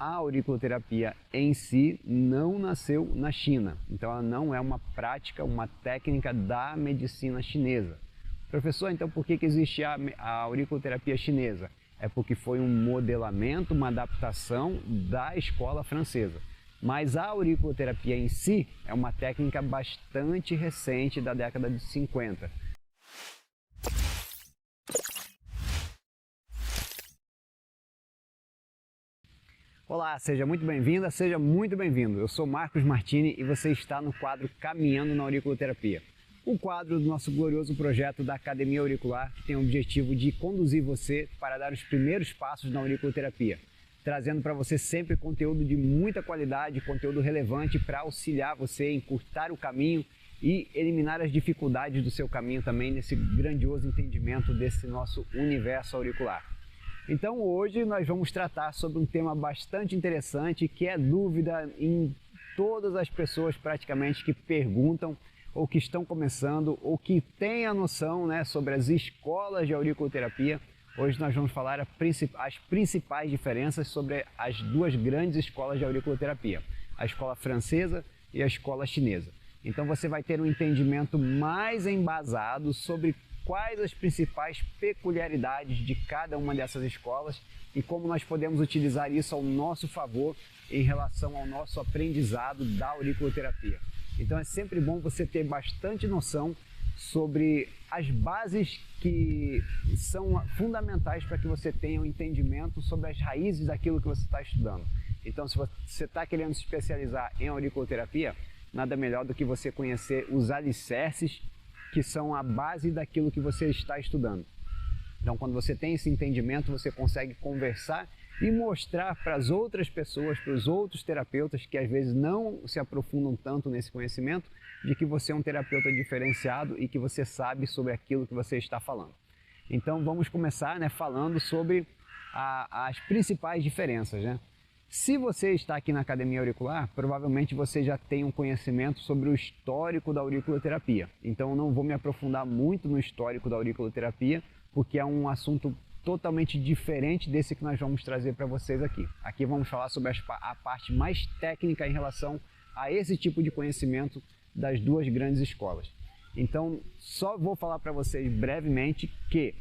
a auriculoterapia em si não nasceu na China, então ela não é uma prática, uma técnica da medicina chinesa. Professor, então por que existe a auriculoterapia chinesa? É porque foi um modelamento, uma adaptação da escola francesa. Mas a auriculoterapia em si é uma técnica bastante recente da década de 50. Olá, seja muito bem-vinda, seja muito bem-vindo. Eu sou Marcos Martini e você está no quadro Caminhando na Auriculoterapia. Um quadro do nosso glorioso projeto da Academia Auricular que tem o objetivo de conduzir você para dar os primeiros passos na auriculoterapia, trazendo para você sempre conteúdo de muita qualidade, conteúdo relevante para auxiliar você a encurtar o caminho e eliminar as dificuldades do seu caminho também nesse grandioso entendimento desse nosso universo auricular. Então hoje nós vamos tratar sobre um tema bastante interessante que é dúvida em todas as pessoas praticamente que perguntam ou que estão começando ou que têm a noção, sobre as escolas de auriculoterapia. Hoje nós vamos falar as principais diferenças sobre as duas grandes escolas de auriculoterapia, a escola francesa e a escola chinesa. Então você vai ter um entendimento mais embasado sobre quais as principais peculiaridades de cada uma dessas escolas e como nós podemos utilizar isso ao nosso favor em relação ao nosso aprendizado da auriculoterapia. Então é sempre bom você ter bastante noção sobre as bases que são fundamentais para que você tenha um entendimento sobre as raízes daquilo que você está estudando. Então, se você está querendo se especializar em auriculoterapia, nada melhor do que você conhecer os alicerces que são a base daquilo que você está estudando. Então, quando você tem esse entendimento, você consegue conversar e mostrar para as outras pessoas, para os outros terapeutas que às vezes não se aprofundam tanto nesse conhecimento, de que você é um terapeuta diferenciado e que você sabe sobre aquilo que você está falando. Então, vamos começar falando sobre as principais diferenças. Se você está aqui na Academia Auricular, provavelmente você já tem um conhecimento sobre o histórico da auriculoterapia. Então eu não vou me aprofundar muito no histórico da auriculoterapia, porque é um assunto totalmente diferente desse que nós vamos trazer para vocês aqui. Aqui vamos falar sobre a parte mais técnica em relação a esse tipo de conhecimento das duas grandes escolas. Então só vou falar para vocês brevemente que,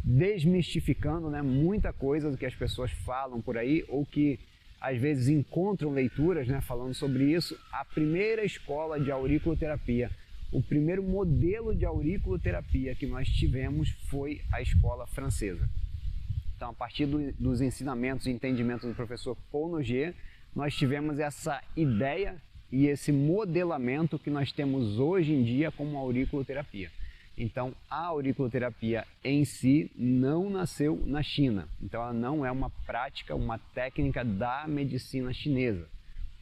desmistificando muita coisa do que as pessoas falam por aí ou que às vezes encontram leituras falando sobre isso, a primeira escola de auriculoterapia, o primeiro modelo de auriculoterapia que nós tivemos foi a escola francesa. Então, a partir dos ensinamentos e entendimentos do professor Paul Nogier, nós tivemos essa ideia e esse modelamento que nós temos hoje em dia como auriculoterapia. Então, a auriculoterapia em si não nasceu na China. Então, ela não é uma prática, uma técnica da medicina chinesa.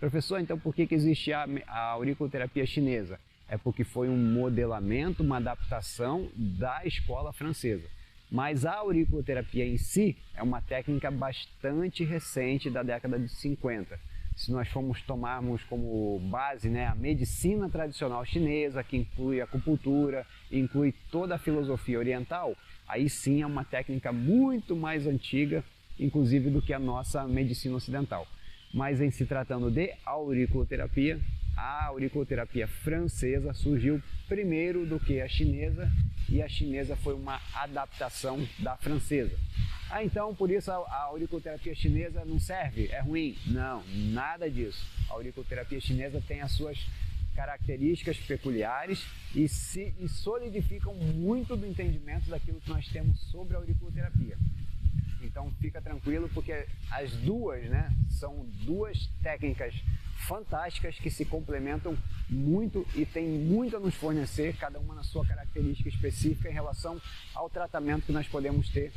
Professor, então por que existe a auriculoterapia chinesa? É porque foi um modelamento, uma adaptação da escola francesa. Mas a auriculoterapia em si é uma técnica bastante recente da década de 50. Se nós tomarmos como base a medicina tradicional chinesa, que inclui a acupuntura, inclui toda a filosofia oriental, aí sim é uma técnica muito mais antiga, inclusive do que a nossa medicina ocidental. Mas em se tratando de auriculoterapia, a auriculoterapia francesa surgiu primeiro do que a chinesa, e a chinesa foi uma adaptação da francesa. Então por isso a auriculoterapia chinesa não serve? É ruim? Não, nada disso. A auriculoterapia chinesa tem as suas características peculiares e solidificam muito do entendimento daquilo que nós temos sobre a auriculoterapia. Então fica tranquilo, porque as duas são duas técnicas fantásticas que se complementam muito e têm muito a nos fornecer, cada uma na sua característica específica em relação ao tratamento que nós podemos ter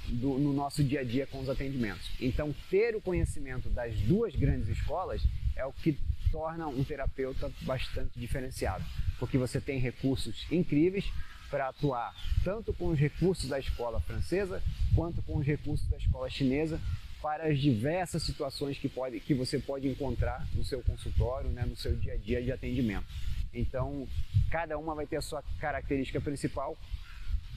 no nosso dia a dia com os atendimentos. Então, ter o conhecimento das duas grandes escolas é o que torna um terapeuta bastante diferenciado, porque você tem recursos incríveis para atuar tanto com os recursos da escola francesa quanto com os recursos da escola chinesa para as diversas situações que você pode encontrar no seu consultório, no seu dia a dia de atendimento. Então, cada uma vai ter a sua característica principal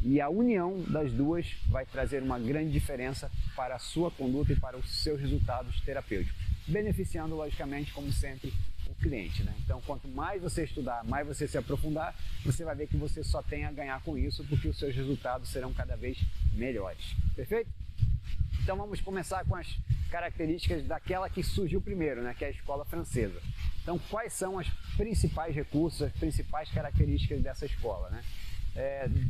E a união das duas vai trazer uma grande diferença para a sua conduta e para os seus resultados terapêuticos, beneficiando, logicamente, como sempre, o cliente, né? Então, quanto mais você estudar, mais você se aprofundar, você vai ver que você só tem a ganhar com isso, porque os seus resultados serão cada vez melhores. Perfeito? Então, vamos começar com as características daquela que surgiu primeiro, né? Que é a escola francesa. Então, quais são os principais recursos, as principais características dessa escola, né?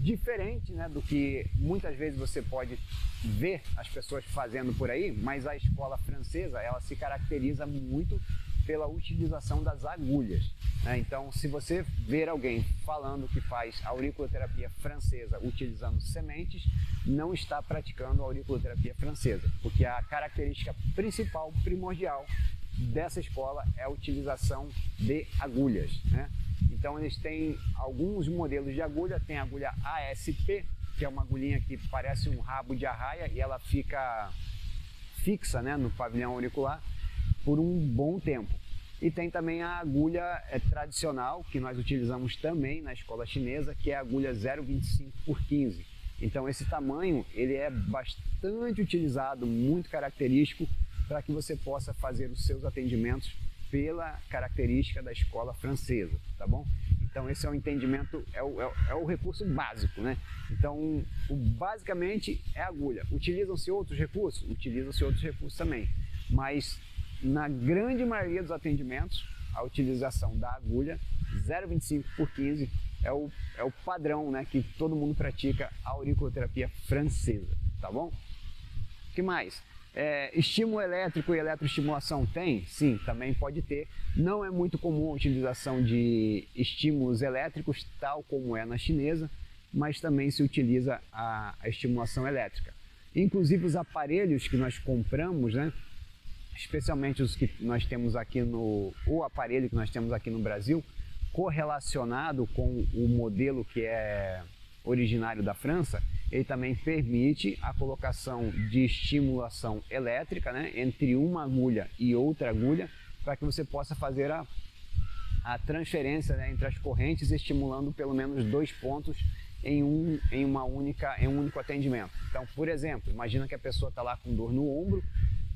Diferente, né, do que muitas vezes você pode ver as pessoas fazendo por aí, mas a escola francesa, ela se caracteriza muito pela utilização das agulhas, né? Então, se você ver alguém falando que faz auriculoterapia francesa utilizando sementes, não está praticando a auriculoterapia francesa, porque a característica principal, primordial dessa escola é a utilização de agulhas, né? Então, eles têm alguns modelos de agulha. Tem a agulha ASP, que é uma agulhinha que parece um rabo de arraia e ela fica fixa, né, no pavilhão auricular por um bom tempo. E tem também a agulha tradicional, que nós utilizamos também na escola chinesa, que é a agulha 0,25 por 15. Então, esse tamanho ele é bastante utilizado, muito característico, para que você possa fazer os seus atendimentos pela característica da escola francesa, tá bom? Então, esse é o entendimento, é o recurso básico, né? Então, basicamente é a agulha. Utilizam-se outros recursos? Utilizam-se outros recursos também, mas na grande maioria dos atendimentos, a utilização da agulha 0,25 por 15 é o padrão, né, que todo mundo pratica a auriculoterapia francesa, tá bom? O que mais? Estímulo elétrico e eletroestimulação tem? Sim, também pode ter. Não é muito comum a utilização de estímulos elétricos, tal como é na chinesa, mas também se utiliza a estimulação elétrica. Inclusive os aparelhos que nós compramos, né, especialmente os que nós temos aqui o aparelho que nós temos aqui no Brasil, correlacionado com o modelo que é originário da França, ele também permite a colocação de estimulação elétrica, né, entre uma agulha e outra agulha, para que você possa fazer a transferência, né, entre as correntes, estimulando pelo menos 2 pontos em um único atendimento. Então, por exemplo, imagina que a pessoa está lá com dor no ombro,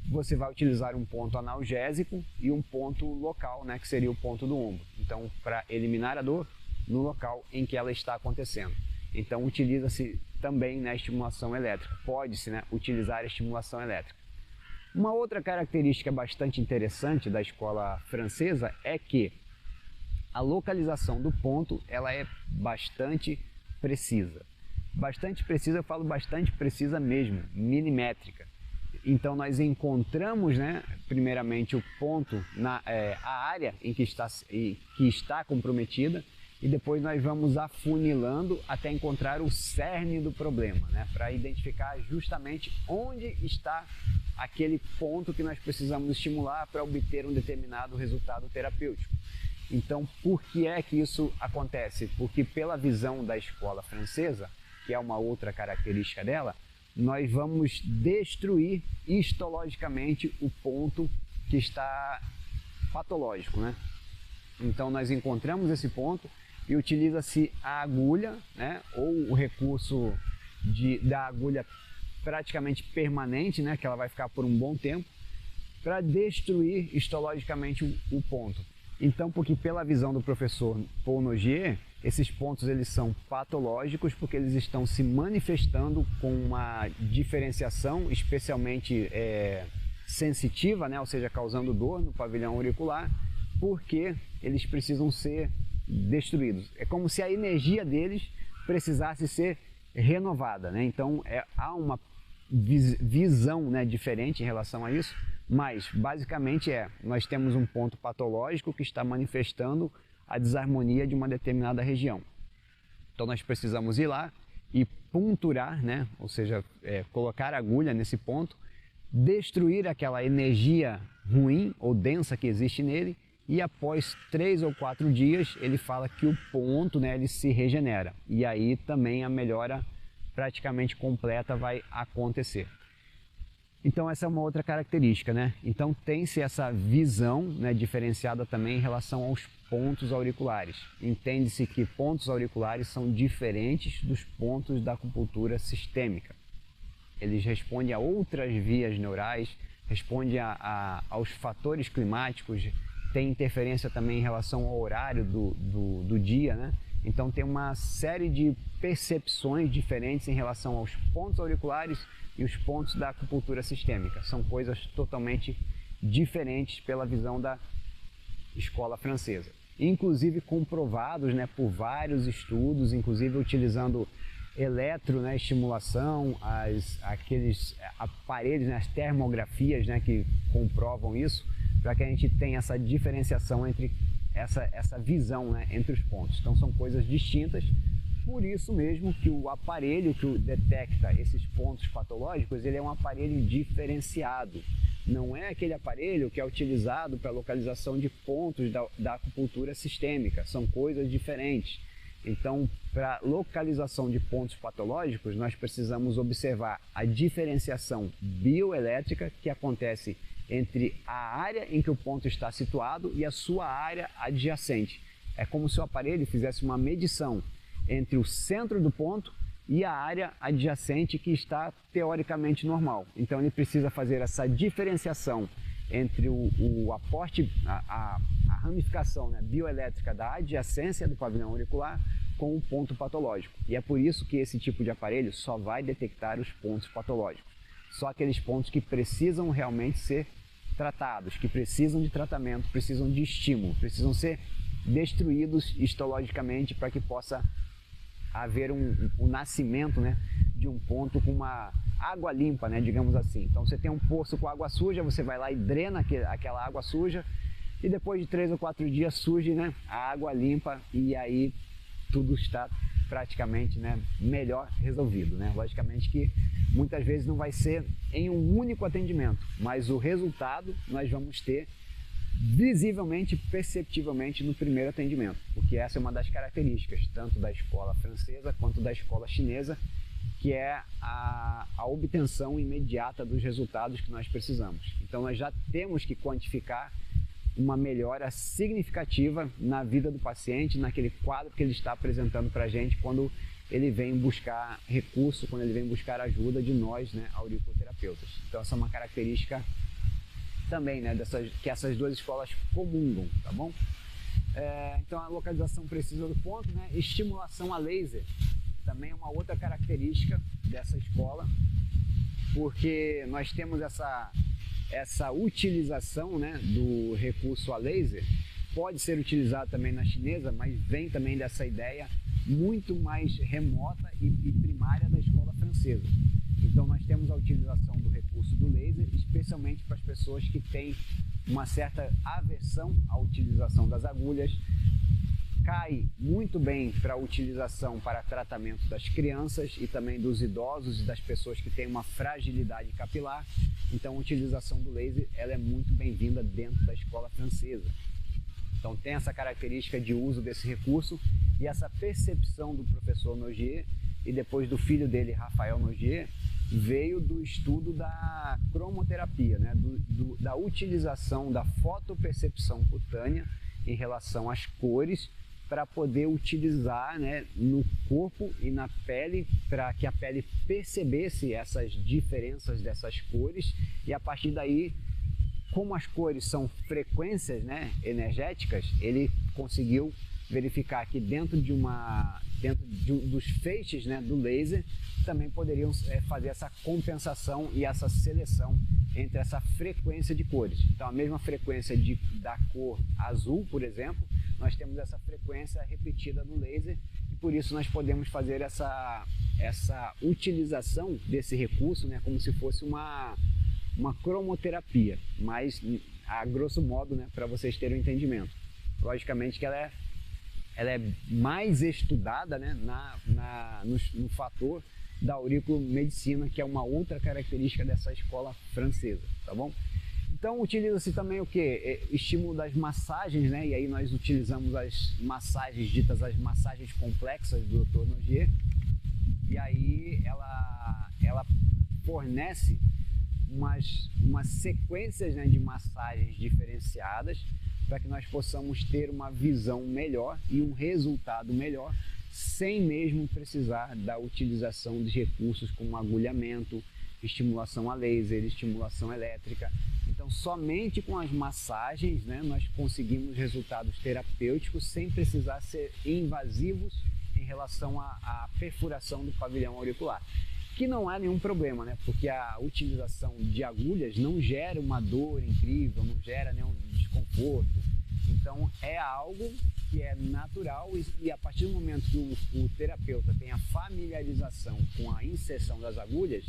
você vai utilizar um ponto analgésico e um ponto local, né, que seria o ponto do ombro. Então, para eliminar a dor no local em que ela está acontecendo. Então, utiliza-se também na estimulação elétrica. Pode-se, né, utilizar a estimulação elétrica. Uma outra característica bastante interessante da escola francesa é que a localização do ponto ela é bastante precisa. Bastante precisa, eu falo bastante precisa mesmo, milimétrica. Então, nós encontramos, né, primeiramente o ponto, a área em que está comprometida, e depois nós vamos afunilando até encontrar o cerne do problema, né, para identificar justamente onde está aquele ponto que nós precisamos estimular para obter um determinado resultado terapêutico. Então, por que é que isso acontece? Porque pela visão da escola francesa, que é uma outra característica dela, nós vamos destruir histologicamente o ponto que está patológico, né? Então, nós encontramos esse ponto e utiliza-se a agulha, né, ou o recurso da agulha praticamente permanente, né, que ela vai ficar por um bom tempo, para destruir histologicamente o ponto. Então, porque pela visão do professor Paul Nogier, esses pontos eles são patológicos porque eles estão se manifestando com uma diferenciação especialmente sensitiva, né, ou seja, causando dor no pavilhão auricular, porque eles precisam ser destruídos. É como se a energia deles precisasse ser renovada, né? Então há uma visão, né, diferente em relação a isso, mas basicamente nós temos um ponto patológico que está manifestando a desarmonia de uma determinada região. Então nós precisamos ir lá e punturar, né, ou seja, colocar a agulha nesse ponto, destruir aquela energia ruim ou densa que existe nele, e após 3 ou 4 dias ele fala que o ponto, né, ele se regenera, e aí também a melhora praticamente completa vai acontecer. Então essa é uma outra característica, né? Então tem-se essa visão, né, diferenciada também em relação aos pontos auriculares. Entende-se que pontos auriculares são diferentes dos pontos da acupuntura sistêmica. Eles respondem a outras vias neurais, respondem aos fatores climáticos, tem interferência também em relação ao horário do dia, né? Então tem uma série de percepções diferentes em relação aos pontos auriculares e os pontos da acupuntura sistêmica. São coisas totalmente diferentes pela visão da escola francesa. Inclusive comprovados, né, por vários estudos, inclusive utilizando estimulação, aqueles aparelhos, né, as termografias, né, que comprovam isso, para que a gente tenha essa diferenciação entre essa visão, né, entre os pontos. Então são coisas distintas, por isso mesmo que o aparelho que detecta esses pontos patológicos, ele é um aparelho diferenciado. Não é aquele aparelho que é utilizado para localização de pontos da acupuntura sistêmica, são coisas diferentes. Então, para localização de pontos patológicos, nós precisamos observar a diferenciação bioelétrica que acontece entre a área em que o ponto está situado e a sua área adjacente. É como se o aparelho fizesse uma medição entre o centro do ponto e a área adjacente que está teoricamente normal. Então ele precisa fazer essa diferenciação entre o aporte, a ramificação, né, bioelétrica da adjacência do pavilhão auricular com o ponto patológico. E é por isso que esse tipo de aparelho só vai detectar os pontos patológicos. Só aqueles pontos que precisam realmente ser tratados, que precisam de tratamento, precisam de estímulo, precisam ser destruídos histologicamente para que possa haver um nascimento, né, de um ponto com uma água limpa, né, digamos assim. Então você tem um poço com água suja, você vai lá e drena aquela água suja e depois de 3 ou 4 dias surge, né, a água limpa e aí tudo está praticamente, né, melhor resolvido, né? Logicamente que muitas vezes não vai ser em um único atendimento, mas o resultado nós vamos ter visivelmente, perceptivelmente no primeiro atendimento, porque essa é uma das características tanto da escola francesa quanto da escola chinesa, que é a obtenção imediata dos resultados que nós precisamos. Então nós já temos que quantificar uma melhora significativa na vida do paciente, naquele quadro que ele está apresentando para a gente quando ele vem buscar recurso, quando ele vem buscar ajuda de nós, né, auriculoterapeutas. Então essa é uma característica também, né, que essas duas escolas comungam, tá bom? Então a localização precisa do ponto, né? Estimulação a laser também é uma outra característica dessa escola, porque nós temos essa utilização, né, do recurso a laser, pode ser utilizado também na chinesa, mas vem também dessa ideia muito mais remota e primária da escola francesa. Então nós temos a utilização do recurso do laser, especialmente para as pessoas que têm uma certa aversão à utilização das agulhas. Cai muito bem para a utilização para tratamento das crianças e também dos idosos e das pessoas que têm uma fragilidade capilar. Então a utilização do laser ela é muito bem-vinda dentro da escola francesa. Então tem essa característica de uso desse recurso e essa percepção do professor Nogier e depois do filho dele, Rafael Nogier, veio do estudo da cromoterapia, né? Da utilização da fotopercepção cutânea em relação às cores para poder utilizar, né, no corpo e na pele, para que a pele percebesse essas diferenças dessas cores e a partir daí, como as cores são frequências, né, energéticas, ele conseguiu verificar que dentro dos feixes, né, do laser também poderiam fazer essa compensação e essa seleção entre essa frequência de cores. Então a mesma frequência da cor azul, por exemplo, nós temos essa frequência repetida no laser e por isso nós podemos fazer essa utilização desse recurso, né, como se fosse uma cromoterapia, mas a grosso modo, né, para vocês terem um entendimento. Logicamente que ela é mais estudada, né, no fator da auriculomedicina, que é uma outra característica dessa escola francesa, tá bom? Então utiliza-se também o que? Estímulo das massagens, né? E aí nós utilizamos as massagens ditas as massagens complexas do Dr. Nogier. E aí ela fornece umas sequências, né, de massagens diferenciadas para que nós possamos ter uma visão melhor e um resultado melhor, sem mesmo precisar da utilização de recursos como agulhamento, estimulação a laser, estimulação elétrica. Então, somente com as massagens, né, nós conseguimos resultados terapêuticos sem precisar ser invasivos em relação à perfuração do pavilhão auricular. Que não há nenhum problema, né? Porque a utilização de agulhas não gera uma dor incrível, não gera nenhum desconforto. Então é algo que é natural e a partir do momento que o terapeuta tem a familiarização com a inserção das agulhas,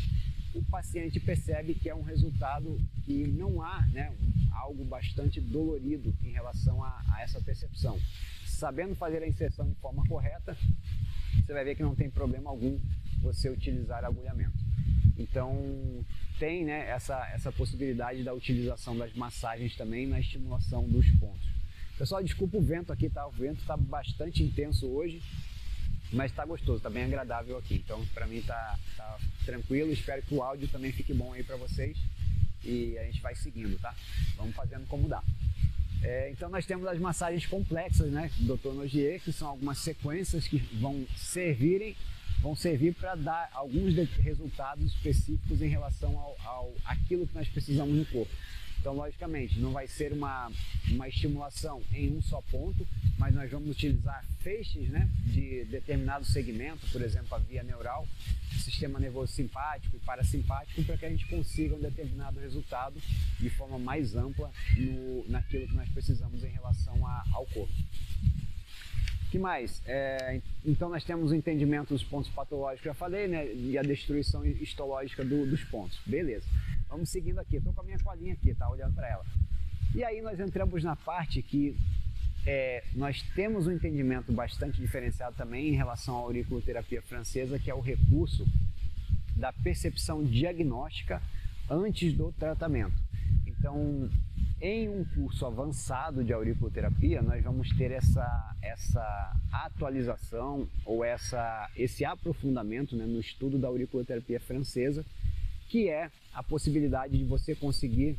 o paciente percebe que é um resultado que não há, né, algo bastante dolorido em relação a essa percepção. Sabendo fazer a inserção de forma correta, você vai ver que não tem problema algum você utilizar agulhamento. Então tem, né, essa possibilidade da utilização das massagens também na estimulação dos pontos. Pessoal, desculpa o vento aqui, tá? O vento está bastante intenso hoje, mas está gostoso, está bem agradável aqui. Então para mim tá tranquilo, espero que o áudio também fique bom aí para vocês e a gente vai seguindo, tá? Vamos fazendo como dá. Então nós temos as massagens complexas, né, do Dr. Nogier, que são algumas sequências que vão servir para dar alguns resultados específicos em relação àquilo que nós precisamos no corpo. Então, logicamente, não vai ser uma estimulação em um só ponto, mas nós vamos utilizar feixes, né, de determinado segmento, por exemplo, a via neural, sistema nervoso simpático e parasimpático, para que a gente consiga um determinado resultado de forma mais ampla naquilo que nós precisamos em relação ao corpo. O que mais? Então nós temos o entendimento dos pontos patológicos, já falei, né, e a destruição histológica dos pontos. Beleza. Vamos seguindo aqui. Estou com a minha colinha aqui, tá? Olhando para ela. E aí nós entramos na parte que nós temos um entendimento bastante diferenciado também em relação à auriculoterapia francesa, que é o recurso da percepção diagnóstica antes do tratamento. Então, em um curso avançado de auriculoterapia, nós vamos ter essa atualização ou esse aprofundamento, né, no estudo da auriculoterapia francesa, que é a possibilidade de você conseguir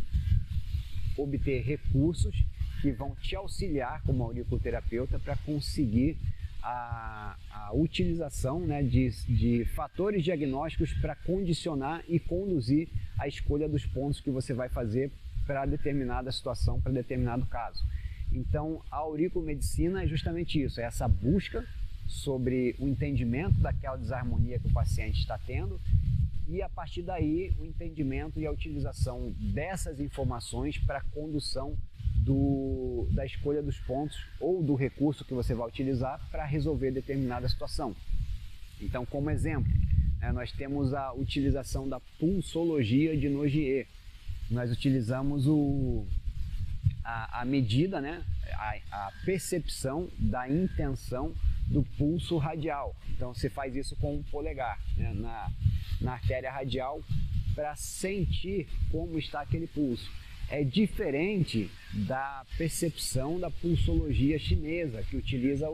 obter recursos que vão te auxiliar como auriculoterapeuta para conseguir a utilização, né, de fatores diagnósticos para condicionar e conduzir a escolha dos pontos que você vai fazer para determinada situação, para determinado caso. Então, a auriculomedicina é justamente isso, é essa busca sobre o entendimento daquela desarmonia que o paciente está tendo e, a partir daí, o entendimento e a utilização dessas informações para a condução da escolha dos pontos ou do recurso que você vai utilizar para resolver determinada situação. Então, como exemplo, nós temos a utilização da pulsologia de Nogier. Nós utilizamos a medida, né, a percepção da intenção do pulso radial. Então você faz isso com o polegar, né, na artéria radial, para sentir como está aquele pulso. É diferente da percepção da pulsologia chinesa, que utiliza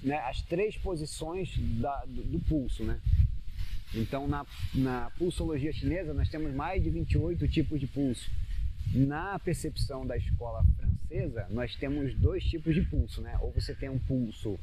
né, as 3 posições do pulso, né? Então, na pulsologia chinesa, nós temos mais de 28 tipos de pulso. Na percepção da escola francesa, nós temos 2 tipos de pulso, né? Ou você tem um pulso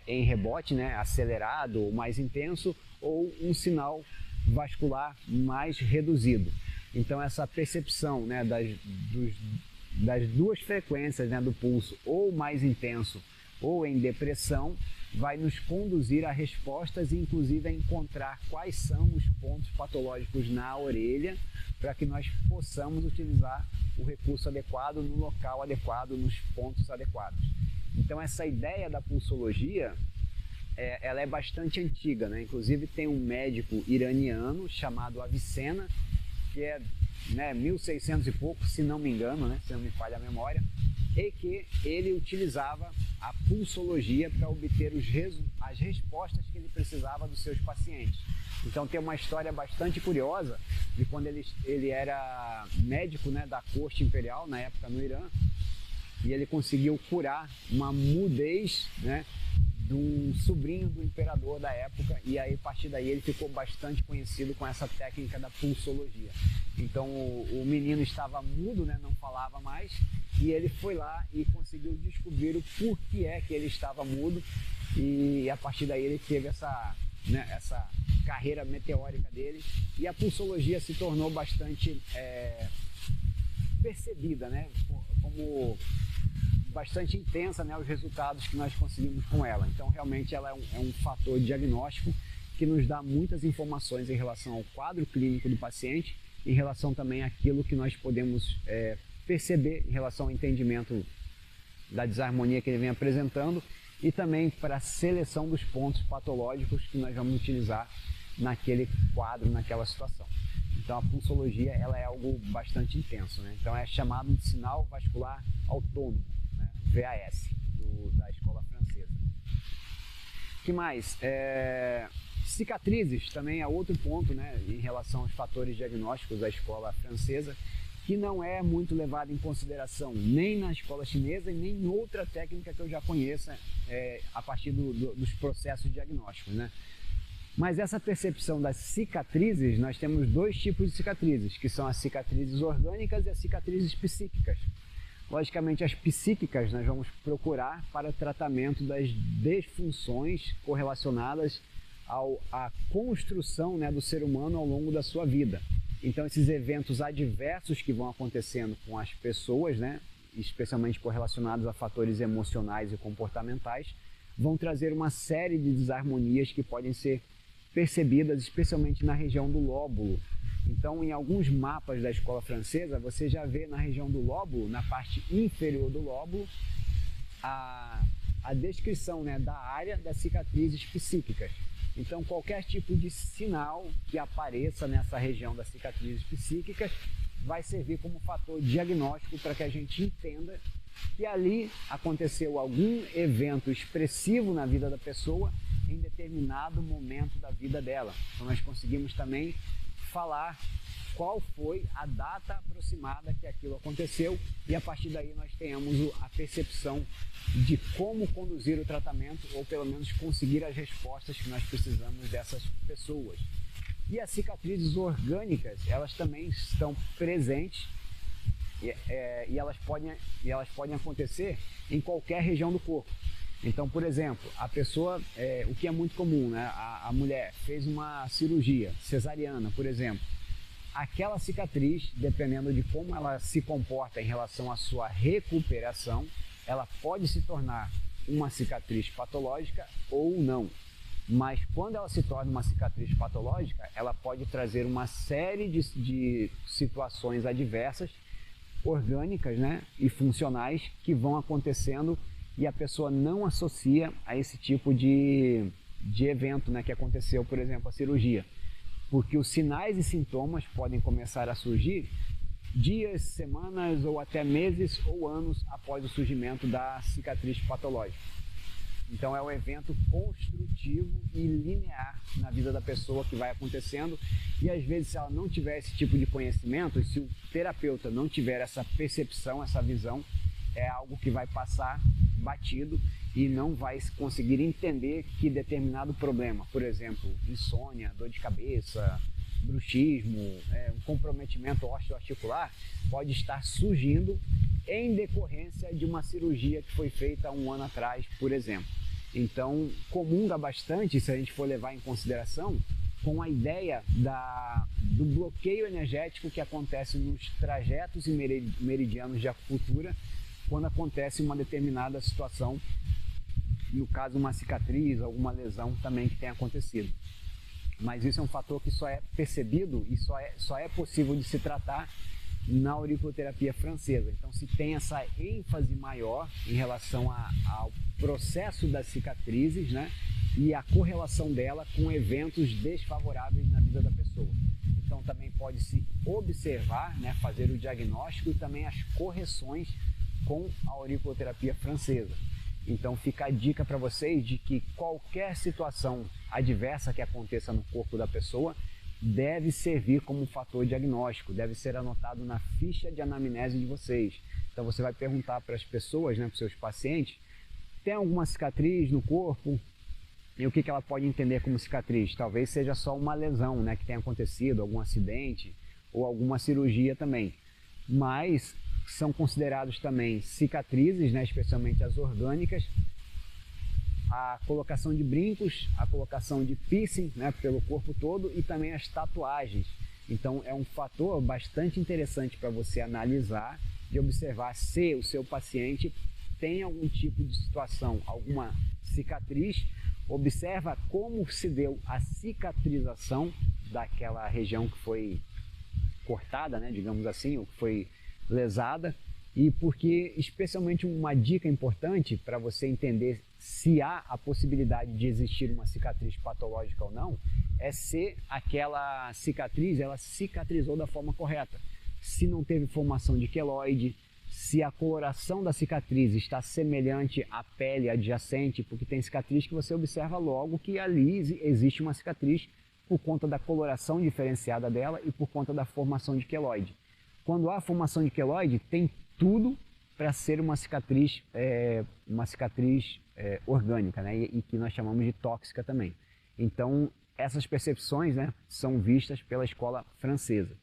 em rebote, né, acelerado ou mais intenso, ou um sinal vascular mais reduzido. Então, essa percepção, né, das 2 frequências, né, do pulso, ou mais intenso ou em depressão, vai nos conduzir a respostas e inclusive a encontrar quais são os pontos patológicos na orelha para que nós possamos utilizar o recurso adequado no local adequado, nos pontos adequados. Então essa ideia da pulsologia, ela é bastante antiga, né? Inclusive tem um médico iraniano chamado Avicenna, que é, né, 1600 e pouco, se não me engano, né, se não me falha a memória, e que ele utilizava a pulsologia para obter as respostas que ele precisava dos seus pacientes. Então tem uma história bastante curiosa de quando ele era médico, né, da corte imperial, na época no Irã, e ele conseguiu curar uma mudez, né, de um sobrinho do imperador da época, e aí a partir daí ele ficou bastante conhecido com essa técnica da pulsologia. Então o menino estava mudo, né, não falava mais, e ele foi lá e conseguiu descobrir o porquê é que ele estava mudo, e a partir daí ele teve essa carreira meteórica dele, e a pulsologia se tornou bastante percebida, né, como bastante intensa, né, os resultados que nós conseguimos com ela. Então realmente ela é um fator diagnóstico que nos dá muitas informações em relação ao quadro clínico do paciente, em relação também àquilo que nós podemos perceber em relação ao entendimento da desarmonia que ele vem apresentando, e também para a seleção dos pontos patológicos que nós vamos utilizar naquele quadro, naquela situação. Então a pulsologia ela é algo bastante intenso, né? Então é chamado de sinal vascular autônomo, né? VAS, da escola francesa. O que mais? Cicatrizes também é outro ponto, né, em relação aos fatores diagnósticos da escola francesa, que não é muito levado em consideração nem na escola chinesa e nem em outra técnica que eu já conheça a partir dos processos diagnósticos, né? Mas essa percepção das cicatrizes, nós temos dois tipos de cicatrizes, que são as cicatrizes orgânicas e as cicatrizes psíquicas. Logicamente, as psíquicas nós vamos procurar para o tratamento das desfunções correlacionadas à construção, né, do ser humano ao longo da sua vida. Então, esses eventos adversos que vão acontecendo com as pessoas, né, especialmente correlacionados a fatores emocionais e comportamentais, vão trazer uma série de desarmonias que podem ser percebidas, especialmente na região do lóbulo. Então, em alguns mapas da escola francesa, você já vê na região do lóbulo, na parte inferior do lóbulo, a descrição, né, da área das cicatrizes psíquicas. Então, qualquer tipo de sinal que apareça nessa região das cicatrizes psíquicas vai servir como fator diagnóstico para que a gente entenda que ali aconteceu algum evento expressivo na vida da pessoa em determinado momento da vida dela. Então, nós conseguimos também falar qual foi a data aproximada que aquilo aconteceu, e a partir daí nós tenhamos a percepção de como conduzir o tratamento, ou pelo menos conseguir as respostas que nós precisamos dessas pessoas. E as cicatrizes orgânicas, elas também estão presentes e elas podem acontecer em qualquer região do corpo. Então, por exemplo, a pessoa, o que é muito comum, né? A mulher fez uma cirurgia cesariana, por exemplo. Aquela cicatriz, dependendo de como ela se comporta em relação à sua recuperação, ela pode se tornar uma cicatriz patológica ou não. Mas quando ela se torna uma cicatriz patológica, ela pode trazer uma série de situações adversas, orgânicas, né, e funcionais, que vão acontecendo e a pessoa não associa a esse tipo de evento, né, que aconteceu, por exemplo, a cirurgia. Porque os sinais e sintomas podem começar a surgir dias, semanas ou até meses ou anos após o surgimento da cicatriz patológica. Então é um evento construtivo e linear na vida da pessoa que vai acontecendo, e às vezes, se ela não tiver esse tipo de conhecimento, e se o terapeuta não tiver essa percepção, essa visão, é algo que vai passar batido e não vai conseguir entender que determinado problema, por exemplo, insônia, dor de cabeça, bruxismo, um comprometimento osteoarticular, pode estar surgindo em decorrência de uma cirurgia que foi feita há um ano atrás, por exemplo. Então, comunga bastante, se a gente for levar em consideração, com a ideia do bloqueio energético que acontece nos trajetos e meridianos de acupuntura quando acontece uma determinada situação, no caso uma cicatriz, alguma lesão também que tenha acontecido. Mas isso é um fator que só é percebido e só é possível de se tratar na auriculoterapia francesa. Então se tem essa ênfase maior em relação ao processo das cicatrizes, né, e a correlação dela com eventos desfavoráveis na vida da pessoa. Então também pode se observar, né, fazer o diagnóstico e também as correções com a auriculoterapia francesa. Então fica a dica para vocês de que qualquer situação adversa que aconteça no corpo da pessoa deve servir como fator diagnóstico, deve ser anotado na ficha de anamnese de vocês. Então você vai perguntar para as pessoas, né, para os seus pacientes, tem alguma cicatriz no corpo, e o que ela pode entender como cicatriz? Talvez seja só uma lesão, né, que tenha acontecido, algum acidente ou alguma cirurgia também. Mas são considerados também cicatrizes, né, especialmente as orgânicas, a colocação de brincos, a colocação de piercing, né, pelo corpo todo, e também as tatuagens. Então é um fator bastante interessante para você analisar e observar se o seu paciente tem algum tipo de situação, alguma cicatriz. Observa como se deu a cicatrização daquela região que foi cortada, né, digamos assim, ou que foi lesada, e porque especialmente uma dica importante para você entender se há a possibilidade de existir uma cicatriz patológica ou não, é se aquela cicatriz ela cicatrizou da forma correta, se não teve formação de queloide, se a coloração da cicatriz está semelhante à pele adjacente, porque tem cicatriz que você observa logo que ali existe uma cicatriz por conta da coloração diferenciada dela e por conta da formação de queloide. Quando há formação de queloide, tem tudo para ser uma cicatriz orgânica, né? E que nós chamamos de tóxica também. Então, essas percepções, né, são vistas pela escola francesa,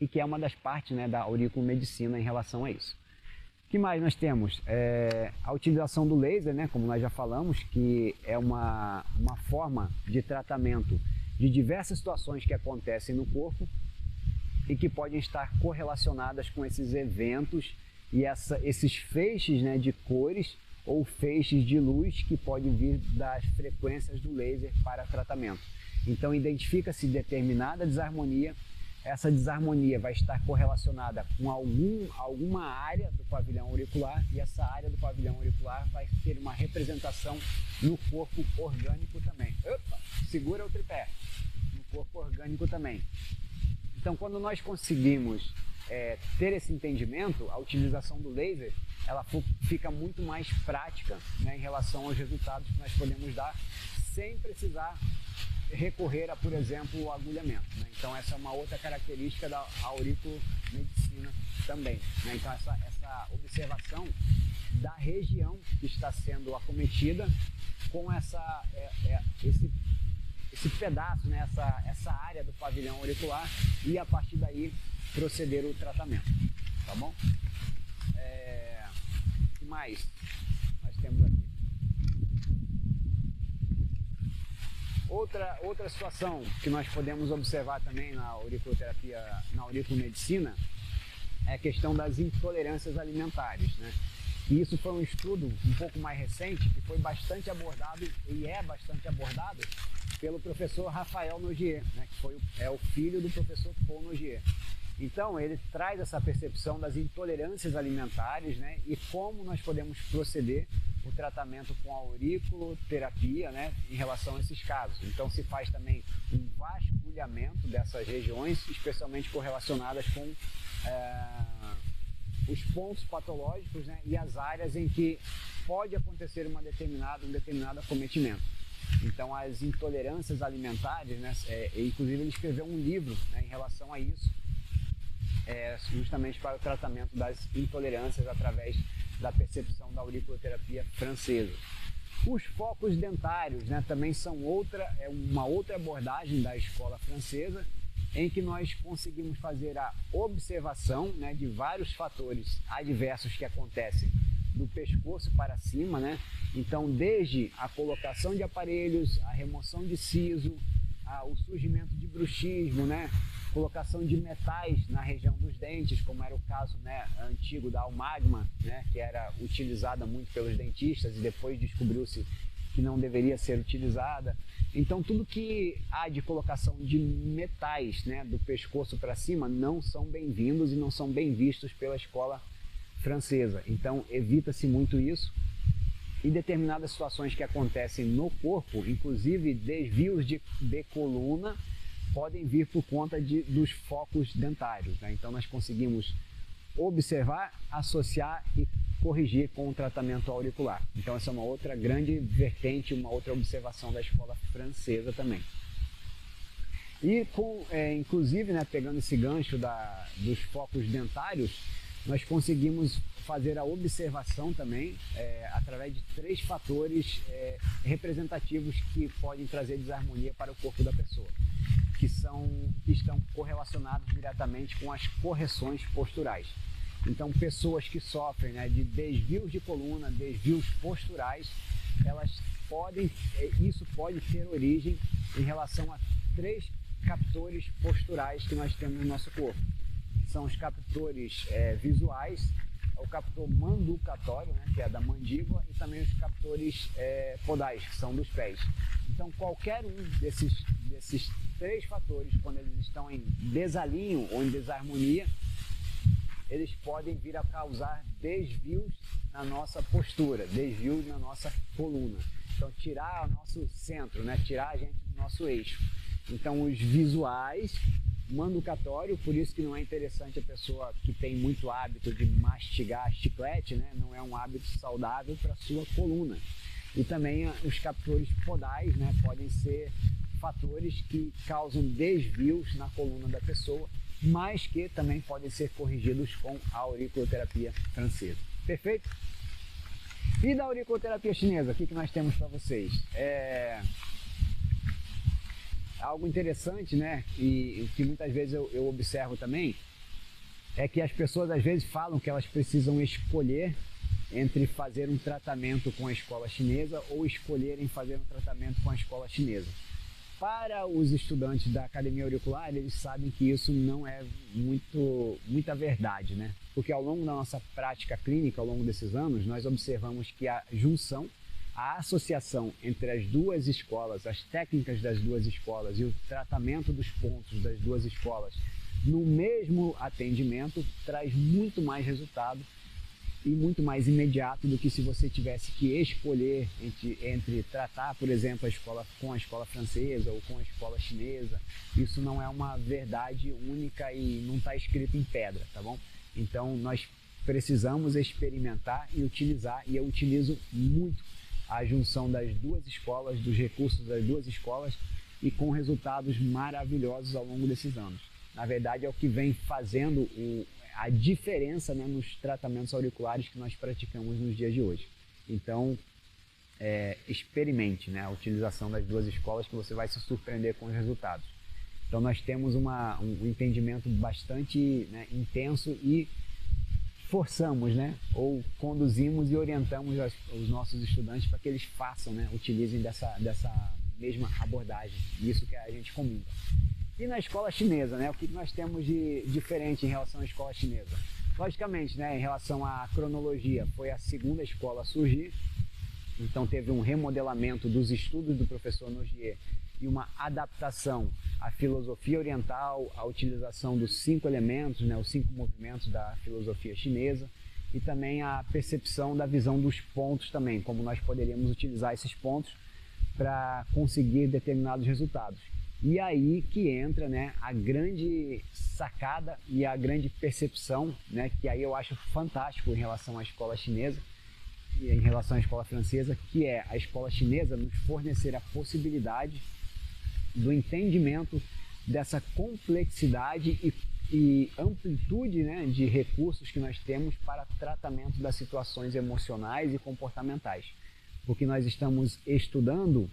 e que é uma das partes, né, da auriculomedicina em relação a isso. O que mais nós temos? A utilização do laser, né, como nós já falamos, que é uma forma de tratamento de diversas situações que acontecem no corpo e que podem estar correlacionadas com esses eventos e esses feixes, né, de cores ou feixes de luz que podem vir das frequências do laser para tratamento. Então identifica-se determinada desarmonia. Essa desarmonia vai estar correlacionada com alguma área do pavilhão auricular, e essa área do pavilhão auricular vai ter uma representação no corpo orgânico também. Opa, segura o tripé, no corpo orgânico também. Então, quando nós conseguimos ter esse entendimento, a utilização do laser ela fica muito mais prática, né, em relação aos resultados que nós podemos dar, sem precisar recorrer a, por exemplo, o agulhamento, né? Então essa é uma outra característica da auriculomedicina também, né? Então essa observação da região que está sendo acometida com esse pedaço, né? essa área do pavilhão auricular, e a partir daí proceder o tratamento, tá bom? O que mais nós temos aqui? Outra situação que nós podemos observar também na auriculoterapia, na auriculomedicina, é a questão das intolerâncias alimentares, né? E isso foi um estudo um pouco mais recente que foi bastante abordado, e é bastante abordado, pelo professor Rafael Nogier, né? Que é o filho do professor Paul Nogier. Então ele traz essa percepção das intolerâncias alimentares, né? E como nós podemos proceder o tratamento com a auriculoterapia, né, em relação a esses casos. Então se faz também um vasculhamento dessas regiões, especialmente correlacionadas com os pontos patológicos, né, e as áreas em que pode acontecer um determinado acometimento. Então as intolerâncias alimentares, né, inclusive ele escreveu um livro, né, em relação a isso, justamente para o tratamento das intolerâncias através da percepção da auriculoterapia francesa. Os focos dentários, né, também são uma outra abordagem da escola francesa, em que nós conseguimos fazer a observação, né, de vários fatores adversos que acontecem do pescoço para cima, né? Então, desde a colocação de aparelhos, a remoção de siso, o surgimento de bruxismo, né? Colocação de metais na região dos dentes, como era o caso, né, antigo da almagma, né, que era utilizada muito pelos dentistas e depois descobriu-se que não deveria ser utilizada. Então tudo que há de colocação de metais, né, do pescoço para cima não são bem-vindos e não são bem vistos pela escola francesa. Então evita-se muito isso. E determinadas situações que acontecem no corpo, inclusive desvios de coluna, podem vir por conta dos focos dentários, né? Então nós conseguimos observar, associar e corrigir com o tratamento auricular. Então essa é uma outra grande vertente, uma outra observação da escola francesa também. E inclusive, né, pegando esse gancho dos focos dentários, nós conseguimos fazer a observação também através de 3 fatores representativos que podem trazer desarmonia para o corpo da pessoa, que estão correlacionados diretamente com as correções posturais. Então, pessoas que sofrem, né, de desvios de coluna, desvios posturais, isso pode ter origem em relação a 3 captores posturais que nós temos no nosso corpo. São os captores visuais, o captor manducatório, né, que é da mandíbula, e também os captores podais, que são dos pés. Então, qualquer um desses 3 fatores, quando eles estão em desalinho ou em desarmonia, eles podem vir a causar desvios na nossa postura, desvios na nossa coluna. Então, tirar o nosso centro, né? Tirar a gente do nosso eixo. Então, os visuais, manducatório, por isso que não é interessante a pessoa que tem muito hábito de mastigar chiclete, né? Não é um hábito saudável para a sua coluna. E também os captores podais, né? Podem ser fatores que causam desvios na coluna da pessoa, mas que também podem ser corrigidos com a auriculoterapia francesa. Perfeito? E da auriculoterapia chinesa, o que nós temos para vocês? Algo interessante, né? E que muitas vezes eu observo também, é que as pessoas às vezes falam que elas precisam escolher entre fazer um tratamento com a escola chinesa ou escolherem fazer um tratamento com a escola chinesa. Para os estudantes da academia auricular, eles sabem que isso não é muita verdade, né? Porque ao longo da nossa prática clínica, ao longo desses anos, nós observamos que a junção, a associação entre as 2 escolas, as técnicas das 2 escolas e o tratamento dos pontos das 2 escolas no mesmo atendimento traz muito mais resultado e muito mais imediato do que se você tivesse que escolher entre tratar, por exemplo, com a escola francesa ou com a escola chinesa. Isso não é uma verdade única e não está escrito em pedra, tá bom? Então, nós precisamos experimentar e utilizar, e eu utilizo muito a junção das 2 escolas, dos recursos das 2 escolas, e com resultados maravilhosos ao longo desses anos. Na verdade, é o que vem fazendo a diferença, né, nos tratamentos auriculares que nós praticamos nos dias de hoje. Então, experimente, né, a utilização das 2 escolas, que você vai se surpreender com os resultados. Então, nós temos um entendimento bastante, né, intenso e forçamos, né, ou conduzimos e orientamos os nossos estudantes para que eles façam, né, utilizem dessa mesma abordagem. Isso que a gente comenta. E na escola chinesa, né? O que nós temos de diferente em relação à escola chinesa? Logicamente, né, em relação à cronologia, foi a 2ª escola a surgir, então teve um remodelamento dos estudos do professor Nogier e uma adaptação à filosofia oriental, à utilização dos 5 elementos, né, os 5 movimentos da filosofia chinesa, e também a percepção da visão dos pontos também, como nós poderíamos utilizar esses pontos para conseguir determinados resultados. E aí que entra, né, a grande sacada e a grande percepção, né, que aí eu acho fantástico em relação à escola chinesa e em relação à escola francesa, que é a escola chinesa nos fornecer a possibilidade do entendimento dessa complexidade e amplitude, né, de recursos que nós temos para tratamento das situações emocionais e comportamentais. Porque nós estamos estudando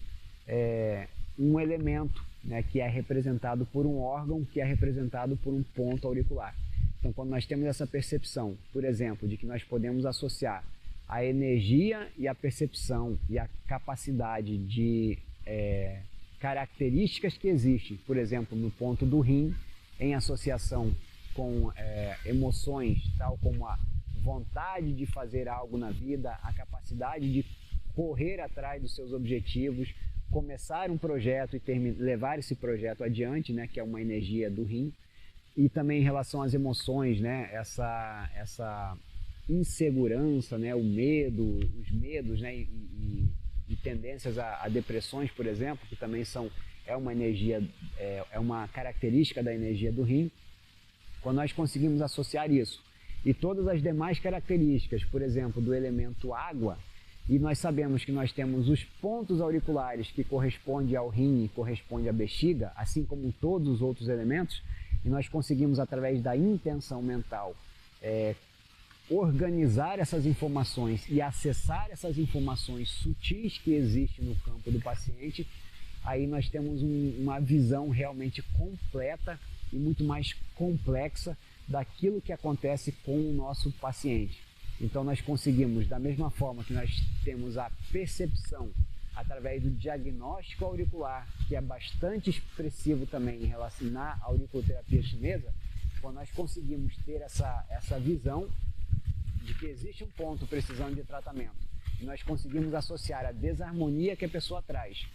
um elemento, né, que é representado por um órgão, que é representado por um ponto auricular. Então, quando nós temos essa percepção, por exemplo, de que nós podemos associar a energia e a percepção e a capacidade de características que existem, por exemplo, no ponto do rim, em associação com emoções, tal como a vontade de fazer algo na vida, a capacidade de correr atrás dos seus objetivos, começar um projeto e levar esse projeto adiante, né, que é uma energia do rim, e também em relação às emoções, né, essa insegurança, né, o medo, os medos, né, e tendências a depressões, por exemplo, que também é uma energia, é uma característica da energia do rim. Quando nós conseguimos associar isso e todas as demais características, por exemplo, do elemento água, e nós sabemos que nós temos os pontos auriculares que correspondem ao rim e correspondem à bexiga, assim como todos os outros elementos, e nós conseguimos, através da intenção mental, organizar essas informações e acessar essas informações sutis que existem no campo do paciente, aí nós temos uma visão realmente completa e muito mais complexa daquilo que acontece com o nosso paciente. Então nós conseguimos, da mesma forma que nós temos a percepção através do diagnóstico auricular, que é bastante expressivo também em relação à auriculoterapia chinesa, quando nós conseguimos ter essa visão de que existe um ponto precisando de tratamento, e nós conseguimos associar a desarmonia que a pessoa traz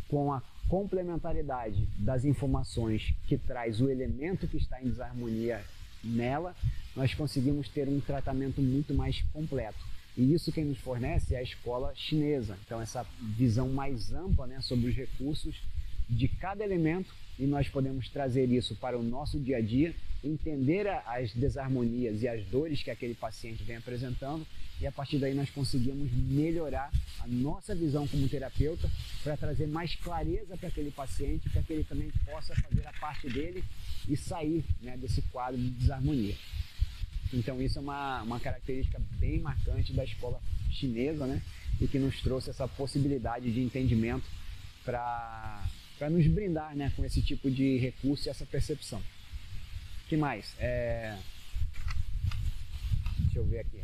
com a complementaridade das informações que traz o elemento que está em desarmonia nela, nós conseguimos ter um tratamento muito mais completo. E isso quem nos fornece é a escola chinesa. Então essa visão mais ampla, né, sobre os recursos de cada elemento, e nós podemos trazer isso para o nosso dia a dia, entender as desarmonias e as dores que aquele paciente vem apresentando, e a partir daí nós conseguimos melhorar a nossa visão como terapeuta para trazer mais clareza para aquele paciente, para que ele também possa fazer a parte dele e sair, né, desse quadro de desarmonia. Então isso é uma característica bem marcante da escola chinesa, né, e que nos trouxe essa possibilidade de entendimento para nos brindar, né, com esse tipo de recurso e essa percepção. O que mais? Deixa eu ver aqui,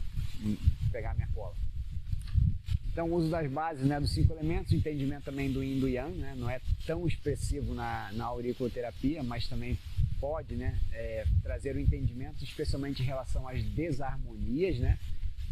pegar minha cola. Então o uso das bases, né, dos 5 elementos, o entendimento também do Yin e do Yang, né, não é tão expressivo na auriculoterapia, mas também pode, né, trazer o entendimento, especialmente em relação às desarmonias, né,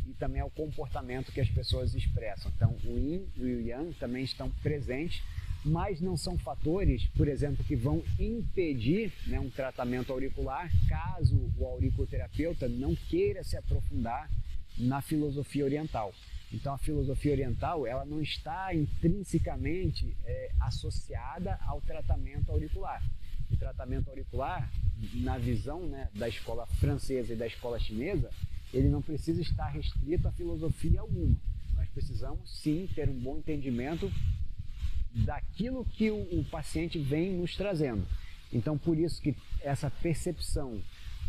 e também ao comportamento que as pessoas expressam. Então o Yin e o Yang também estão presentes, mas não são fatores, por exemplo, que vão impedir, né, um tratamento auricular caso o auriculoterapeuta não queira se aprofundar na filosofia oriental. Então a filosofia oriental ela não está intrinsecamente associada ao tratamento auricular. O tratamento auricular, na visão, né, da escola francesa e da escola chinesa, ele não precisa estar restrito a filosofia alguma. Nós precisamos sim ter um bom entendimento daquilo que o paciente vem nos trazendo. Então por isso que essa percepção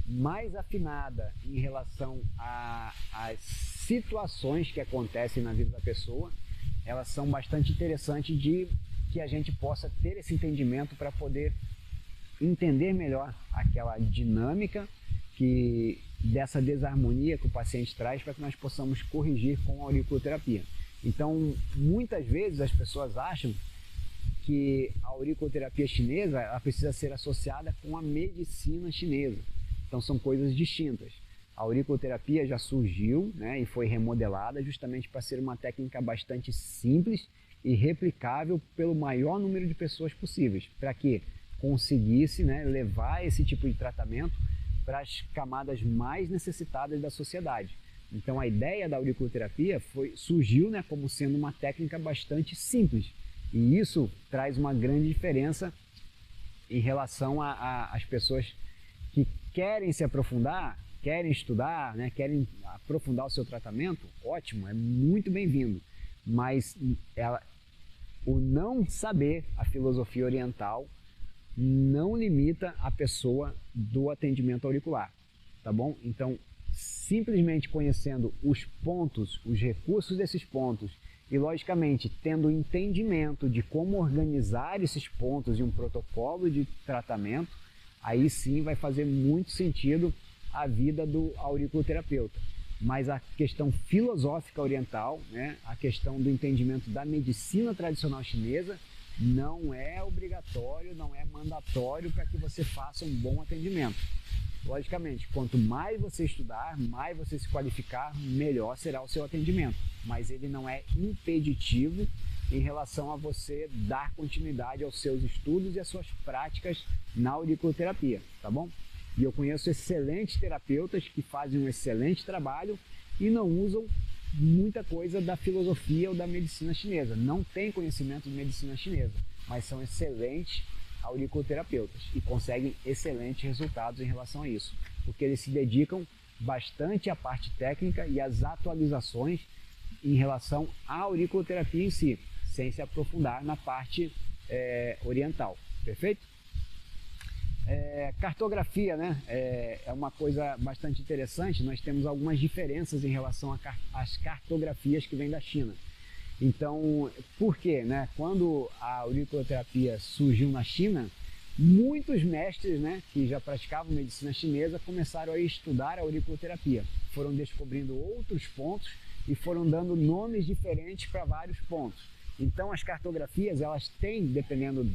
mais afinada em relação às situações que acontecem na vida da pessoa, elas são bastante interessantes de que a gente possa ter esse entendimento para poder entender melhor aquela dinâmica dessa desarmonia que o paciente traz, para que nós possamos corrigir com a auriculoterapia. Então muitas vezes as pessoas acham que a auriculoterapia chinesa ela precisa ser associada com a medicina chinesa. Então são coisas distintas. A auriculoterapia já surgiu, né, e foi remodelada justamente para ser uma técnica bastante simples e replicável pelo maior número de pessoas possíveis, para que conseguisse, né, levar esse tipo de tratamento para as camadas mais necessitadas da sociedade. Então a ideia da auriculoterapia surgiu, né, como sendo uma técnica bastante simples, e isso traz uma grande diferença em relação às pessoas que querem se aprofundar, querem estudar, né, querem aprofundar o seu tratamento. Ótimo, é muito bem-vindo, mas o não saber a filosofia oriental não limita a pessoa do atendimento auricular, tá bom? Então, simplesmente conhecendo os pontos, os recursos desses pontos e, logicamente, tendo entendimento de como organizar esses pontos em um protocolo de tratamento, aí sim vai fazer muito sentido a vida do auriculoterapeuta. Mas a questão filosófica oriental, né, a questão do entendimento da medicina tradicional chinesa, não é obrigatório, não é mandatório para que você faça um bom atendimento. Logicamente, quanto mais você estudar, mais você se qualificar, melhor será o seu atendimento. Mas ele não é impeditivo em relação a você dar continuidade aos seus estudos e às suas práticas na auriculoterapia, tá bom? E eu conheço excelentes terapeutas que fazem um excelente trabalho e não usam muita coisa da filosofia ou da medicina chinesa. Não tem conhecimento de medicina chinesa, mas são excelentes auriculoterapeutas e conseguem excelentes resultados em relação a isso, porque eles se dedicam bastante à parte técnica e às atualizações em relação à auriculoterapia em si, sem se aprofundar na parte oriental, perfeito? Cartografia, né? É uma coisa bastante interessante. Nós temos algumas diferenças em relação às cartografias que vêm da China. Então, por quê? Né? Quando a auriculoterapia surgiu na China, muitos mestres, né, que já praticavam medicina chinesa começaram a estudar a auriculoterapia. Foram descobrindo outros pontos e foram dando nomes diferentes para vários pontos. Então, as cartografias, elas têm, dependendo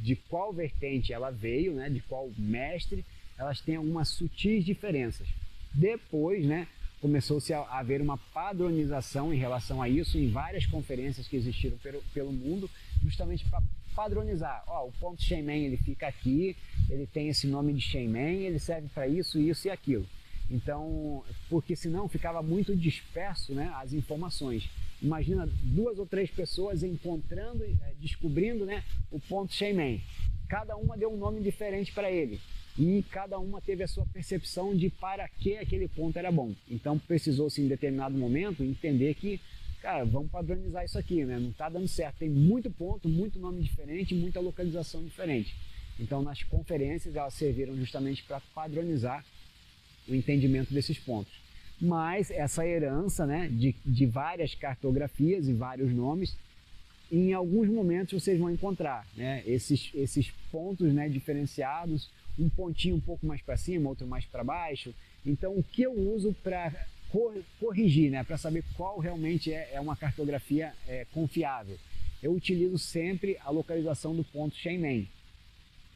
de qual vertente ela veio, né, de qual mestre, elas têm algumas sutis diferenças. Depois, né, começou-se a haver uma padronização em relação a isso em várias conferências que existiram pelo mundo, justamente para padronizar. O ponto Shenmen, ele fica aqui, ele tem esse nome de Shenmen, ele serve para isso, isso e aquilo. Então, porque senão ficava muito disperso, né, as informações. Imagina 2 ou 3 pessoas encontrando, descobrindo, né, o ponto Shenmen. Cada uma deu um nome diferente para ele. E cada uma teve a sua percepção de para que aquele ponto era bom. Então precisou-se em determinado momento entender que, cara, vamos padronizar isso aqui, né? Não está dando certo, tem muito ponto, muito nome diferente, muita localização diferente. Então nas conferências elas serviram justamente para padronizar o entendimento desses pontos. Mas essa herança, né, de várias cartografias e vários nomes, em alguns momentos vocês vão encontrar, né, esses pontos, né, diferenciados, um pontinho um pouco mais para cima, outro mais para baixo. Então, o que eu uso para corrigir, né, para saber qual realmente é uma cartografia confiável? Eu utilizo sempre a localização do ponto Shenmen.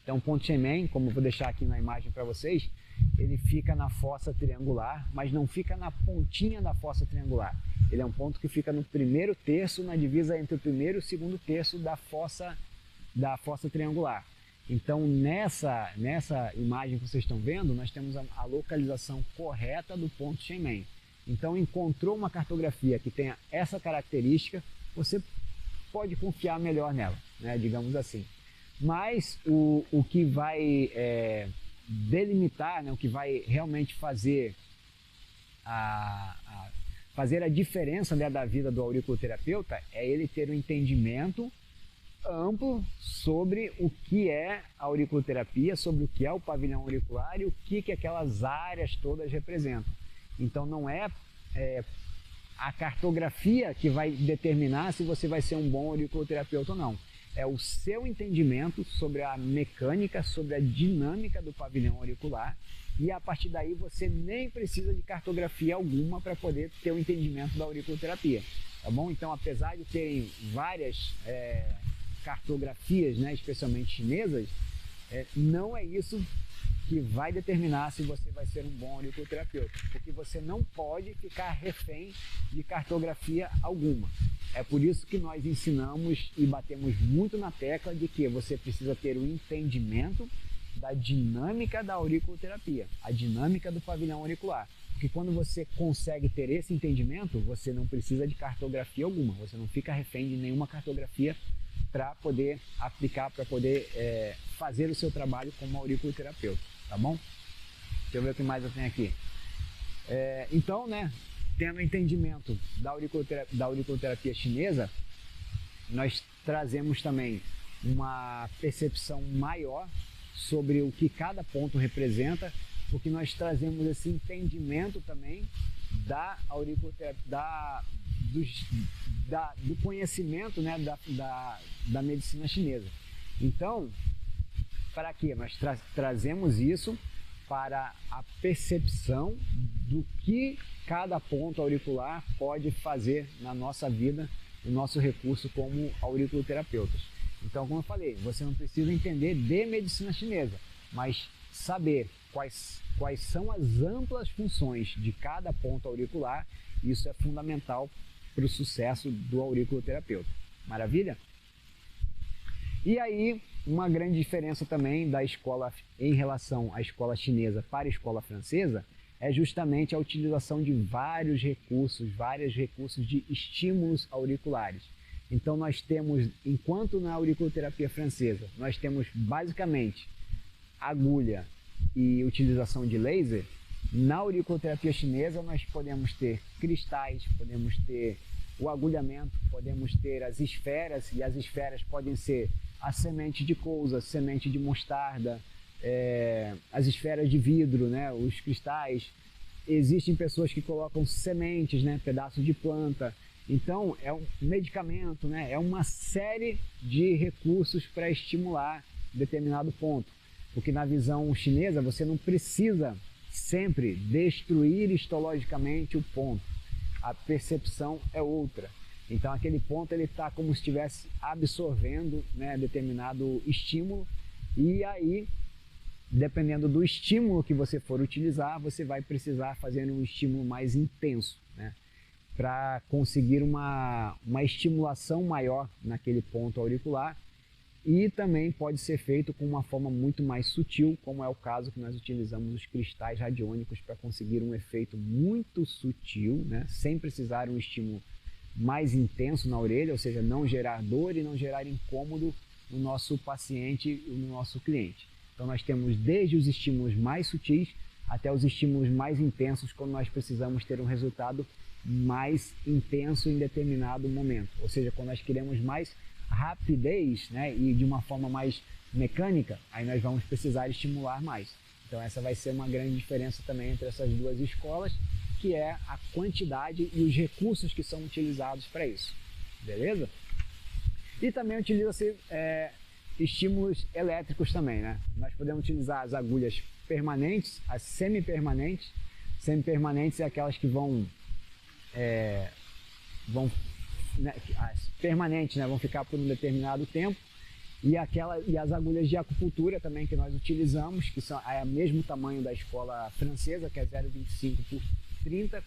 Então, o ponto Shenmen, como eu vou deixar aqui na imagem para vocês, ele fica na fossa triangular, mas não fica na pontinha da fossa triangular. Ele é um ponto que fica no primeiro terço, na divisa entre o primeiro e o segundo terço da fossa triangular. Então, nessa imagem que vocês estão vendo, nós temos a localização correta do ponto Shenmen. Então, encontrou uma cartografia que tenha essa característica, você pode confiar melhor nela, né, digamos assim. Mas o que vai delimitar, né, o que vai realmente fazer a diferença, né, da vida do auriculoterapeuta é ele ter um entendimento amplo sobre o que é a auriculoterapia, sobre o que é o pavilhão auricular e o que aquelas áreas todas representam. Então não é a cartografia que vai determinar se você vai ser um bom auriculoterapeuta ou não. É o seu entendimento sobre a mecânica, sobre a dinâmica do pavilhão auricular, e a partir daí você nem precisa de cartografia alguma para poder ter o entendimento da auriculoterapia, tá bom? Então, apesar de terem várias cartografias, né, especialmente chinesas, não é isso que vai determinar se você vai ser um bom auriculoterapeuta, porque você não pode ficar refém de cartografia alguma. É por isso que nós ensinamos e batemos muito na tecla de que você precisa ter o entendimento da dinâmica da auriculoterapia, a dinâmica do pavilhão auricular. Porque quando você consegue ter esse entendimento, você não precisa de cartografia alguma, você não fica refém de nenhuma cartografia para poder aplicar, para poder fazer o seu trabalho como auriculoterapeuta, tá bom? Deixa eu ver o que mais eu tenho aqui. Então, né, tendo entendimento da auriculoterapia chinesa, nós trazemos também uma percepção maior sobre o que cada ponto representa, porque nós trazemos esse entendimento também da auriculoterapia, do conhecimento, né, da medicina chinesa. Então, para quê? Nós trazemos isso para a percepção do que cada ponto auricular pode fazer na nossa vida, o nosso recurso como auriculoterapeutas. Então, como eu falei, você não precisa entender de medicina chinesa, mas saber quais são as amplas funções de cada ponto auricular. Isso é fundamental para o sucesso do auriculoterapeuta. Maravilha? E aí, uma grande diferença também da escola em relação à escola chinesa para a escola francesa é justamente a utilização de vários recursos de estímulos auriculares. Então nós temos, enquanto na auriculoterapia francesa, nós temos basicamente agulha e utilização de laser, na auriculoterapia chinesa nós podemos ter cristais, podemos ter o agulhamento, podemos ter as esferas, e as esferas podem ser a semente de couza, semente de mostarda, as esferas de vidro, né, os cristais. Existem pessoas que colocam sementes, né, pedaços de planta. Então, é um medicamento, né, é uma série de recursos para estimular determinado ponto. Porque na visão chinesa, você não precisa sempre destruir histologicamente o ponto. A percepção é outra. Então, aquele ponto ele está como se estivesse absorvendo, né, determinado estímulo, e aí, dependendo do estímulo que você for utilizar, você vai precisar fazer um estímulo mais intenso, né, para conseguir uma estimulação maior naquele ponto auricular. E também pode ser feito com uma forma muito mais sutil, como é o caso que nós utilizamos os cristais radiônicos para conseguir um efeito muito sutil, né, sem precisar um estímulo mais intenso na orelha, ou seja, não gerar dor e não gerar incômodo no nosso paciente e no nosso cliente. Então nós temos desde os estímulos mais sutis até os estímulos mais intensos, quando nós precisamos ter um resultado mais intenso em determinado momento, ou seja, quando nós queremos mais rapidez, né, e de uma forma mais mecânica, aí nós vamos precisar estimular mais. Então essa vai ser uma grande diferença também entre essas duas escolas, que é a quantidade e os recursos que são utilizados para isso, beleza? E também utiliza-se estímulos elétricos também, né? Nós podemos utilizar as agulhas permanentes, as semipermanentes. Semipermanentes é aquelas que vão as permanentes, né, vão ficar por um determinado tempo, e as agulhas de acupuntura também que nós utilizamos, que são o mesmo tamanho da escola francesa, que é 0,25 por 30,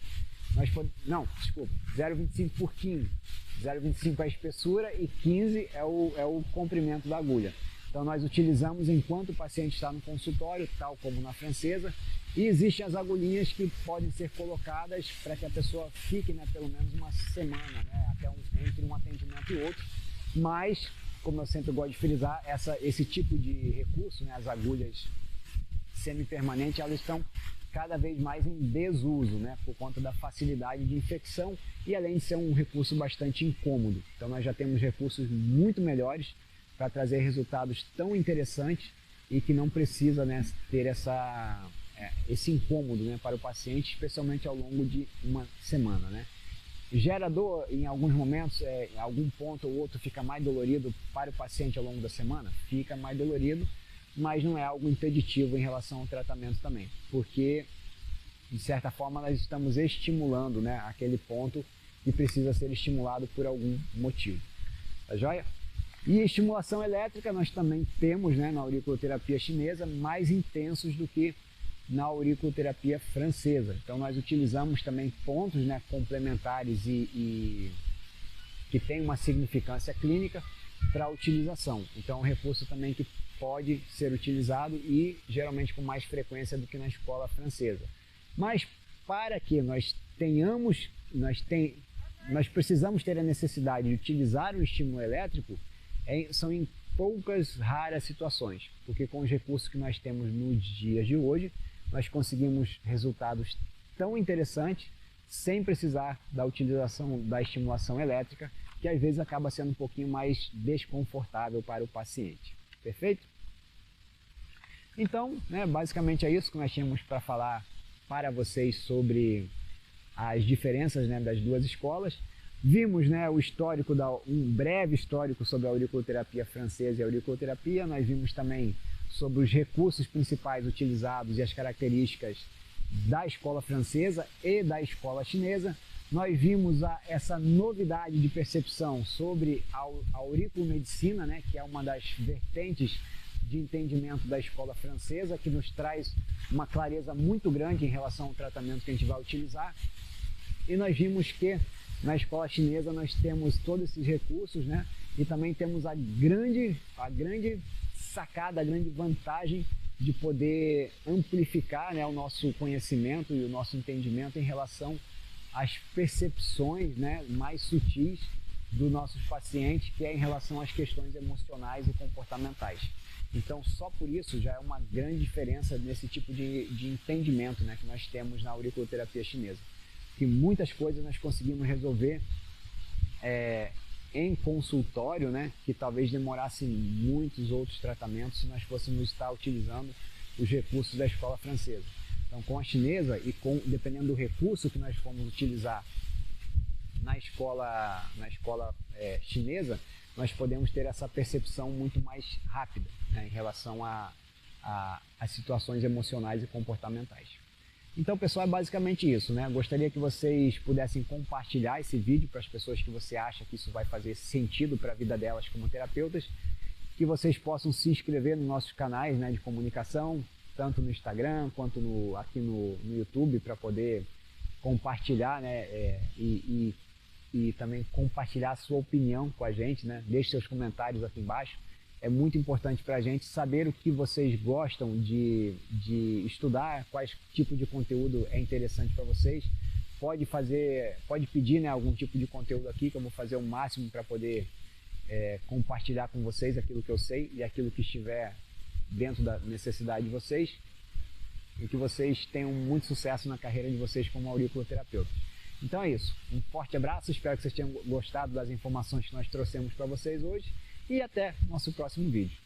0,25 por 15. 0,25 é a espessura e 15 é o comprimento da agulha. Então nós utilizamos enquanto o paciente está no consultório, tal como na francesa, e existem as agulhinhas que podem ser colocadas para que a pessoa fique, né, pelo menos uma semana, né, entre um atendimento e outro. Mas, como eu sempre gosto de frisar, esse tipo de recurso, né, as agulhas semipermanentes, elas estão cada vez mais em desuso, né, por conta da facilidade de infecção e além de ser um recurso bastante incômodo. Então nós já temos recursos muito melhores para trazer resultados tão interessantes e que não precisa, né, ter esse incômodo, né, para o paciente, especialmente ao longo de uma semana, né. Gera dor em alguns momentos, em algum ponto ou outro fica mais dolorido para o paciente ao longo da semana? Fica mais dolorido, mas não é algo impeditivo em relação ao tratamento também, porque de certa forma nós estamos estimulando, né, aquele ponto que precisa ser estimulado por algum motivo. Tá joia? E estimulação elétrica nós também temos, né, na auriculoterapia chinesa mais intensos do que na auriculoterapia francesa. Então nós utilizamos também pontos, né, complementares e que tem uma significância clínica para a utilização. Então é um recurso também que pode ser utilizado e geralmente com mais frequência do que na escola francesa. Mas para que nós precisamos ter a necessidade de utilizar o estímulo elétrico, são em poucas raras situações, porque com os recursos que nós temos nos dias de hoje, nós conseguimos resultados tão interessantes sem precisar da utilização da estimulação elétrica, que às vezes acaba sendo um pouquinho mais desconfortável para o paciente. Perfeito? Então, né, basicamente é isso que nós tínhamos para falar para vocês sobre as diferenças, né, das duas escolas. Vimos, né, um breve histórico sobre a auriculoterapia francesa e a auriculoterapia. Nós vimos também sobre os recursos principais utilizados e as características da escola francesa e da escola chinesa. Nós vimos essa novidade de percepção sobre a auriculomedicina, né, que é uma das vertentes de entendimento da escola francesa, que nos traz uma clareza muito grande em relação ao tratamento que a gente vai utilizar. E nós vimos que na escola chinesa nós temos todos esses recursos, né, e também temos a grande sacada, a grande vantagem de poder amplificar, né, o nosso conhecimento e o nosso entendimento em relação às percepções, né, mais sutis dos nossos pacientes, que é em relação às questões emocionais e comportamentais. Então, só por isso já é uma grande diferença nesse tipo de entendimento, né, que nós temos na auriculoterapia chinesa. Que muitas coisas nós conseguimos resolver em consultório, né, que talvez demorasse muitos outros tratamentos se nós fôssemos estar utilizando os recursos da escola francesa. Então, com a chinesa e dependendo do recurso que nós formos utilizar na escola chinesa, nós podemos ter essa percepção muito mais rápida, né, em relação às situações emocionais e comportamentais. Então, pessoal, é basicamente isso, né? Gostaria que vocês pudessem compartilhar esse vídeo para as pessoas que você acha que isso vai fazer sentido para a vida delas como terapeutas, que vocês possam se inscrever nos nossos canais, né, de comunicação, tanto no Instagram quanto aqui no YouTube, para poder compartilhar, né, e também compartilhar a sua opinião com a gente, né? Deixe seus comentários aqui embaixo. É muito importante para a gente saber o que vocês gostam de estudar, quais tipos de conteúdo é interessante para vocês. Pode pedir, né, algum tipo de conteúdo aqui, que eu vou fazer o máximo para poder compartilhar com vocês aquilo que eu sei e aquilo que estiver dentro da necessidade de vocês. E que vocês tenham muito sucesso na carreira de vocês como auriculoterapeutas. Então é isso. Um forte abraço, espero que vocês tenham gostado das informações que nós trouxemos para vocês hoje. E até o nosso próximo vídeo.